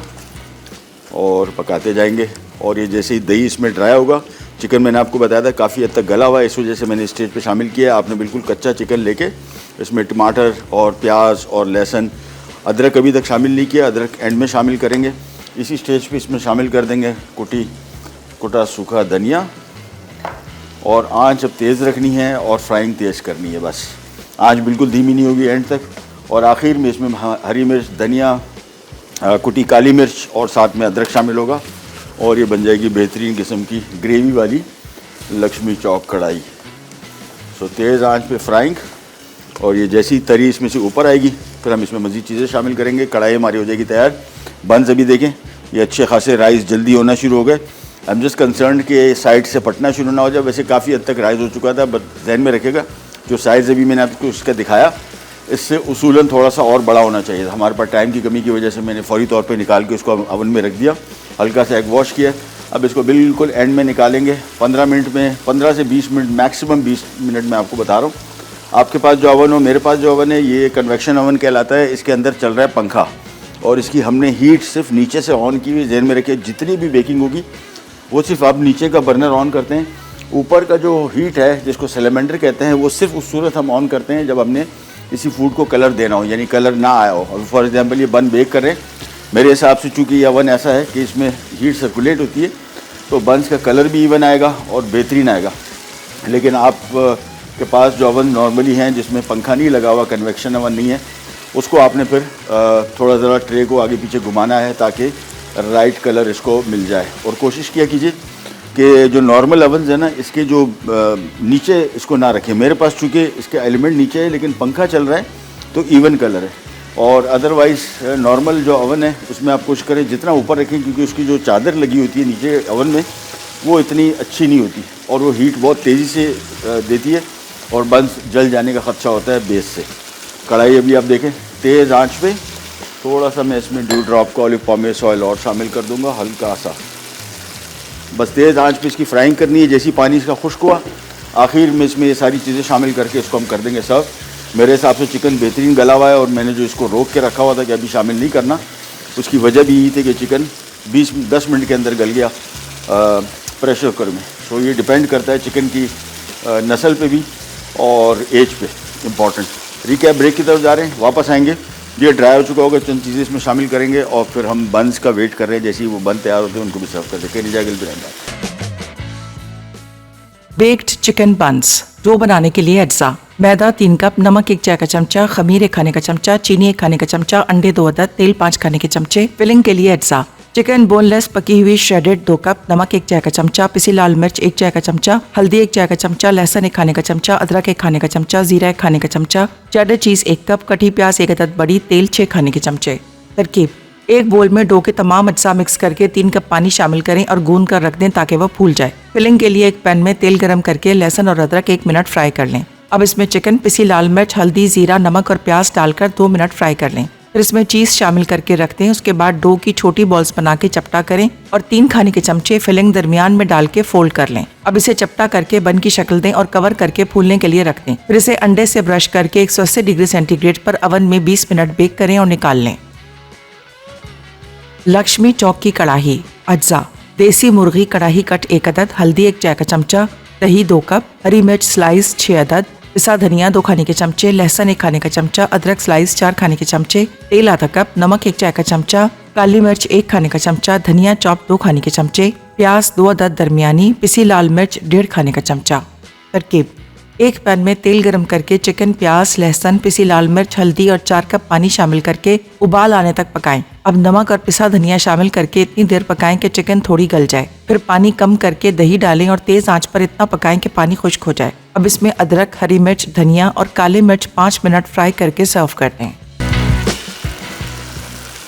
और पकाते जाएंगे। और ये जैसे ही दही इसमें ड्राई होगा, चिकन मैंने आपको बताया था काफ़ी हद तक गला हुआ है, इस वजह से मैंने स्टेज पे शामिल किया। आपने बिल्कुल कच्चा चिकन लेके इसमें टमाटर और प्याज और लहसुन, अदरक अभी तक शामिल नहीं किया, अदरक एंड में शामिल करेंगे। इसी स्टेज पे इसमें शामिल कर देंगे कुटा सूखा धनिया। और आंच अब तेज़ रखनी है और फ्राइंग तेज़ करनी है, बस आंच बिल्कुल धीमी नहीं होगी एंड तक। और आखिर में इसमें हरी मिर्च, धनिया, कुटी काली मिर्च और साथ में अदरक शामिल होगा और ये बन जाएगी बेहतरीन किस्म की ग्रेवी वाली लक्ष्मी चौक कढ़ाई। सो तेज़ आंच पे फ्राइंग, और ये जैसी तरी इसमें से ऊपर आएगी फिर हम इसमें मज़ीद चीज़ें शामिल करेंगे। कढ़ाई हमारी हो जाएगी तैयार। बंस अभी देखें ये अच्छे खासे राइस जल्दी होना शुरू हो गए। आई एम जस्ट कंसर्न कि साइड से फटना शुरू ना हो जाए। वैसे काफ़ी हद तक राइस हो चुका था, बट ध्यान में रखिएगा जो साइज़ अभी मैंने आपको उसका दिखाया इससे उसूलन थोड़ा सा और बड़ा होना चाहिए। हमारे पास टाइम की कमी की वजह से मैंने फौरी तौर पे निकाल के उसको ओवन में रख दिया, हल्का सा एग वॉश किया। अब इसको बिल्कुल एंड में निकालेंगे 15 मिनट में, 15 से 20 मिनट, मैक्सिमम 20 मिनट में आपको बता रहा हूँ। आपके पास जो ओवन हो, मेरे पास जो ओवन है ये कन्वेक्शन ओवन कहलाता है। इसके अंदर चल रहा है पंखा और इसकी हमने हीट सिर्फ नीचे से ऑन की हुई। ध्यान में रखिए जितनी भी बेकिंग होगी वो सिर्फ आप नीचे का बर्नर ऑन करते हैं। ऊपर का जो हीट है जिसको सेलेमेंडर कहते हैं वो सिर्फ उस सूरत हम ऑन करते हैं जब हमने किसी फूड को कलर देना हो, यानी कलर ना आया हो। और फॉर एग्जांपल ये बन बेक कर रहे हैं, मेरे हिसाब से चूँकि ये ओवन ऐसा है कि इसमें हीट सर्कुलेट होती है तो बंस का कलर भी इवन आएगा और बेहतरीन आएगा। लेकिन आप के पास जो ओवन नॉर्मली हैं जिसमें पंखा नहीं लगा हुआ, कन्वेक्शन ओवन नहीं है, उसको आपने फिर थोड़ा ज़रा ट्रे को आगे पीछे घुमाना है ताकि राइट कलर इसको मिल जाए। और कोशिश किया कीजिए कि जो नॉर्मल ओवन है ना, इसके जो नीचे इसको ना रखें। मेरे पास चूँकि इसके एलिमेंट नीचे है लेकिन पंखा चल रहा है तो इवन कलर है। और अदरवाइज़ नॉर्मल जो ओवन है उसमें आप कोशिश करें जितना ऊपर रखें, क्योंकि उसकी जो चादर लगी होती है नीचे ओवन में वो इतनी अच्छी नहीं होती और वो हीट बहुत तेज़ी से देती है और बंस जल जाने का ख़दशा होता है बेस से। कढ़ाई अभी आप देखें तेज़ आंच पे। थोड़ा सा मैं इसमें ड्यू ड्रॉप का ऑलिव पॉमेस ऑयल और शामिल कर दूंगा, हल्का सा, बस तेज़ आंच पे इसकी फ्राइंग करनी है। जैसी पानी इसका खुश्क हुआ आखिर में इसमें ये सारी चीज़ें शामिल करके इसको हम कर देंगे सर्व। मेरे हिसाब से चिकन बेहतरीन गला हुआ है और मैंने जो इसको रोक के रखा हुआ था कि अभी शामिल नहीं करना, उसकी वजह भी यही थी कि चिकन 10 मिनट के अंदर गल गया प्रेशर कुकर में। सो ये डिपेंड करता है चिकन की नस्ल पे भी और एज पे, इम्पॉर्टेंट। रिकैप ब्रेक की तरफ जा रहे हैं, वापस आएंगे। ये ड्राई हो चुका होगा, चंद चीज़ें इसमें शामिल करेंगे और फिर हम बंस का वेट कर रहे हैं। जैसे ही वो बन तैयार होते हैं उनको भी सर्व कर देंगे। नहीं जाएगा बेक्ड चिकन बंस। डो बनाने के लिए अज्जा: मैदा 3 कप, नमक 1 चाय का चमचा, खमीर 1 खाने का चमचा, चीनी 1 खाने का चमचा, अंडे 2 अदद, तेल 5 खाने के चमचे। फिलिंग के लिए अज्जा: चिकन बोनलेस पकी हुई श्रेडेड 2 कप, नमक 1 चाय का चमचा, पिसी लाल मिर्च 1 चाय का चमचा, हल्दी 1 चाय का चमचा, लहसुन 1 खाने का चमचा, अदरक 1 खाने का चमचा, जीरा 1 खाने का चमचा, चेडर चीज 1 कप, कटी प्याज 1 अदद बड़ी, तेल 6 खाने के चमचे। तरकीब: एक बोल में डो के तमाम अज्जा मिक्स करके 3 कप पानी शामिल करें और गूंद कर रख दें ताकि वह फूल जाए। फिलिंग के लिए एक पैन में तेल गरम करके लहसुन और अदरक 1 मिनट फ्राई कर लें। अब इसमें चिकन, पिसी लाल मिर्च, हल्दी, जीरा, नमक और प्याज डालकर 2 मिनट फ्राई कर लें। फिर इसमें चीज़ शामिल करके रख दें। उसके बाद डो की छोटी बॉल्स बना के चपटा करें और 3 खाने के चमचे फिलिंग दरमियान में डाल के फोल्ड कर लें। अब इसे चपटा करके बन की शक्ल दें और कवर करके फूलने के लिए रख दें। फिर इसे अंडे से ब्रश करके 180 डिग्री सेंटीग्रेड पर ओवन में 20 मिनट बेक करें और निकाल लें। लक्ष्मी चौक की कड़ाही। अज्जा: देसी मुर्गी कड़ाही कट 1 अदद, हल्दी 1 चाय का चमचा, दही 2 कप, हरी मिर्च स्लाइस 6 अदद, पिसा धनिया 2 खाने के चमचे, लहसुन 1 खाने का चमचा, अदरक स्लाइस 4 खाने के चमचे, तेल आधा कप, नमक 1 चाय का चमचा, काली मिर्च 1 खाने का चमचा, धनिया चॉप 2 खाने के चमचे, प्याज 2 अदद दरमियानी, पिसी लाल मिर्च 1.5 खाने का चमचा। तरकीब: एक पैन में तेल गरम करके चिकन, प्याज, लहसुन, पिसी लाल मिर्च, हल्दी और 4 कप पानी शामिल करके उबाल आने तक पकाएं। अब नमक और पिसा धनिया शामिल करके इतनी देर पकाएं कि चिकन थोड़ी गल जाए। फिर पानी कम करके दही डालें और तेज आंच पर इतना पकाएं कि पानी खुश्क हो जाए। अब इसमें अदरक, हरी मिर्च, धनिया और काली मिर्च 5 मिनट फ्राई करके सर्व कर दें।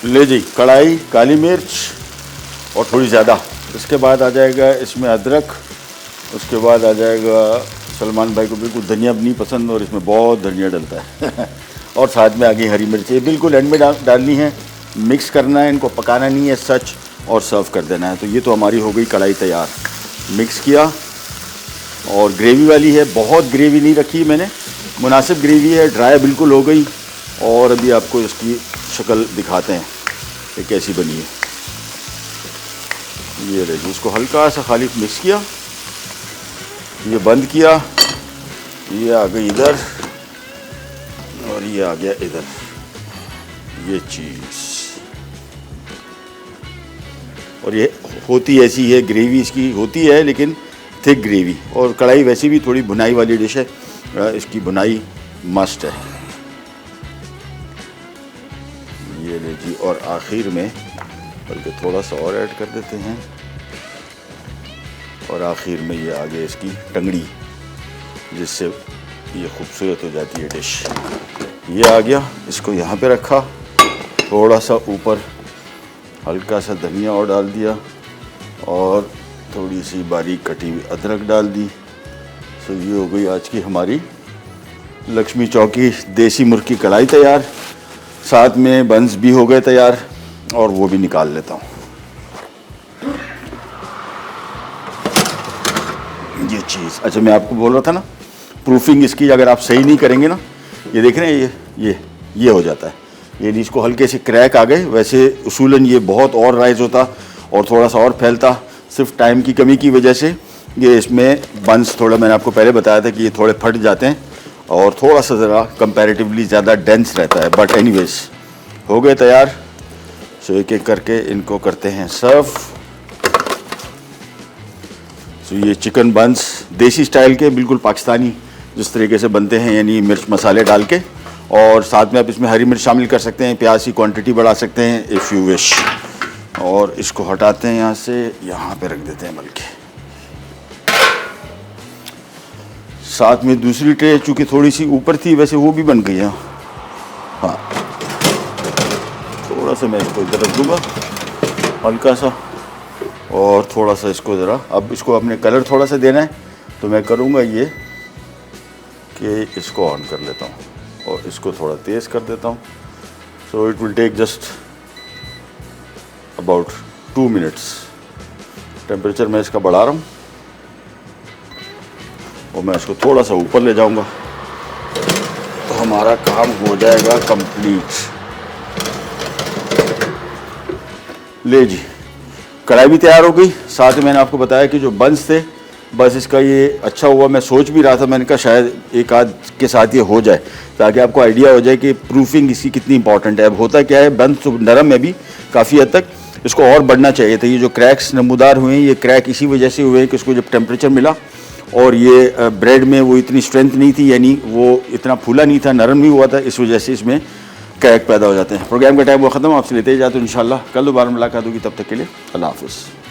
ले जी, कढ़ाई, काली मिर्च और थोड़ी ज़्यादा। इसके बाद आ जाएगा इसमें अदरक। उसके बाद आ जाएगा, सलमान भाई को बिल्कुल धनिया नहीं पसंद और इसमें बहुत धनिया डलता है और साथ में आ गई हरी मिर्च। ये बिल्कुल एंड में डालनी है, मिक्स करना है, इनको पकाना नहीं है सच, और सर्व कर देना है। तो ये तो हमारी हो गई कढ़ाई तैयार। मिक्स किया और ग्रेवी वाली है, बहुत ग्रेवी नहीं रखी मैंने, मुनासिब ग्रेवी है, ड्राई बिल्कुल हो गई। और अभी आपको इसकी शक्ल दिखाते हैं कि कैसी बनी है। ये रही, इसको हल्का सा खाली मिक्स किया, ये बंद किया, ये आ गई इधर और ये आ गया इधर, ये चीज़। और ये होती ऐसी है, ग्रेवी इसकी होती है लेकिन थिक ग्रेवी। और कढ़ाई वैसे भी थोड़ी भुनाई वाली डिश है, इसकी भुनाई मस्ट है। ये ले जी, और आखिर में बल्कि थोड़ा सा और ऐड कर देते हैं, और आखिर में ये आ गया इसकी टंगड़ी, जिससे ये खूबसूरत हो जाती है डिश। ये आ गया, इसको यहाँ पे रखा, थोड़ा सा ऊपर हल्का सा धनिया और डाल दिया और थोड़ी सी बारीक कटी हुई अदरक डाल दी। तो ये हो गई आज की हमारी लक्ष्मी चौक की देसी मुर्ग की कढ़ाई तैयार। साथ में बंस भी हो गए तैयार, और वो भी निकाल लेता हूँ। ये चीज़, अच्छा मैं आपको बोल रहा था ना, प्रूफिंग इसकी अगर आप सही नहीं करेंगे ना, ये देख रहे हैं, ये हो जाता है। ये इसको हल्के से क्रैक आ गए, वैसे उसूलन ये बहुत और राइज होता और थोड़ा सा और फैलता, सिर्फ टाइम की कमी की वजह से ये इसमें बंस थोड़ा, मैंने आपको पहले बताया था कि ये थोड़े फट जाते हैं और थोड़ा सा ज़रा कंपैरेटिवली ज़्यादा डेंस रहता है। बट एनीवेज हो गए तैयार। सो एक एक करके इनको करते हैं सर्व। सो ये चिकन बंस देसी स्टाइल के, बिल्कुल पाकिस्तानी जिस तरीके से बनते हैं, यानी मिर्च मसाले डाल के, और साथ में आप इसमें हरी मिर्च शामिल कर सकते हैं, प्याज की क्वांटिटी बढ़ा सकते हैं इफ़ यू विश। और इसको हटाते हैं यहाँ से, यहाँ पे रख देते हैं। बल्कि साथ में दूसरी ट्रे चूँकि थोड़ी सी ऊपर थी, वैसे वो भी बन गई है। हाँ, थोड़ा सा मैं इसको इधर रख दूँगा हल्का सा, और थोड़ा सा इसको ज़रा, अब इसको अपने कलर थोड़ा सा देना है तो मैं करूँगा ये कि इसको ऑन कर लेता हूँ और इसको थोड़ा तेज़ कर देता हूँ। So it will take just about 2 minutes. Temperature मैं इसका बढ़ा रहा हूँ और मैं इसको थोड़ा सा ऊपर ले जाऊँगा तो हमारा काम हो जाएगा कंप्लीट। ले जी, कढ़ाई भी तैयार हो गई। साथ में मैंने आपको बताया कि जो बंस थे, बस इसका ये अच्छा हुआ, मैं सोच भी रहा था, मैंने कहा शायद एक आध के साथ ये हो जाए ताकि आपको आइडिया हो जाए कि प्रूफिंग इसकी कितनी इंपॉर्टेंट है। अब होता क्या है, बंस तो नरम है भी काफ़ी हद तक, इसको और बढ़ना चाहिए था। ये जो क्रैक्स नमूदार हुए हैं, ये क्रैक इसी वजह से हुए हैं कि इसको जब टेम्परेचर मिला और ये ब्रेड में वो इतनी स्ट्रेंथ नहीं थी, यानी वो इतना फूला नहीं था, नरम नहीं हुआ था, इस वजह से इसमें कैक पैदा हो जाते हैं। प्रोग्राम का टाइम वो ख़त्म, आपसे लेते ही जाते हैं। इंशाल्लाह कल दोबारा मुलाकात होगी, तब तक के लिए अल्लाह हाफ़िज़।